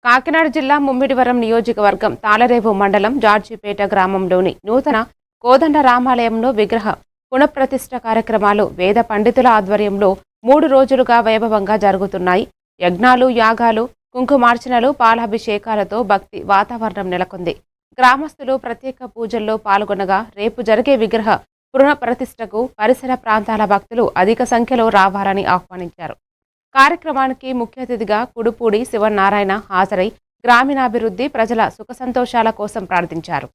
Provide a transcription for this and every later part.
కాకినాడ జిల్లా ముమ్మిడివరం నియోజకవర్గం తాళరేవు మండలం జార్జిపేట గ్రామంలోని నూతన కోదండ రామాలయంలో విగ్రహ పునఃప్రతిష్ఠ కార్యక్రమాలు వేద పండితుల ఆధ్వర్యంలో 3 రోజులుగా వైభవంగా జరుగుతున్నాయి. యజ్ఞాలు, యాగాలు, కుంకుమార్చనలు, పాలాభిషేకాలతో భక్తి వాతావరణం నెలకొంది. గ్రామస్తులు ప్రత్యేక పూజల్లో పాల్గొనగా రేపు జరిగే విగ్రహ పునఃప్రతిష్ఠకు పరిసర ప్రాంతాల భక్తులు అధిక సంఖ్యలో రావాలని ఆహ్వానించారు. కార్యక్రమానికి ముఖ్య అతిథిగా కుడుపూడి శివనారాయణ హాజరై గ్రామీణాభివృద్ధి, ప్రజల సుఖ సంతోషాల కోసం ప్రార్థించారు.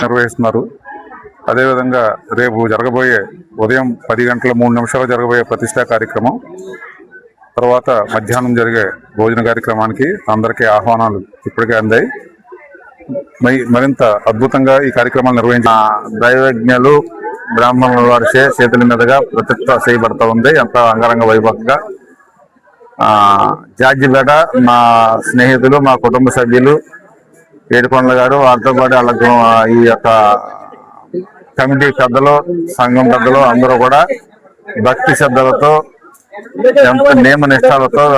నిర్వహిస్తున్నారు. అదేవిధంగా రేపు జరగబోయే ఉదయం 10 గంటల 3 నిమిషాలు జరగబోయే ప్రతిష్టా కార్యక్రమం, తర్వాత మధ్యాహ్నం జరిగే భోజన కార్యక్రమానికి అందరికీ ఆహ్వానాలు ఇప్పటికే అందాయి. మరింత అద్భుతంగా ఈ కార్యక్రమాలు నిర్వహించిన దైవజ్ఞులు బ్రాహ్మణుల వారి చేతుల మీదుగా ప్రతిష్ట చేయబడతా ఉంది. ఎంతో అంగరంగ వైభవంగా జార్జిపేట మా స్నేహితులు, మా కుటుంబ సభ్యులు, ఏడుకొండల గారు, వారితో పాటు వాళ్ళకు ఈ యొక్క కమిటీ పెద్దలు, సంఘం పెద్దలు అందరూ కూడా భక్తి శ్రద్ధలతో, ఎంత నియమ నిష్ఠాలతో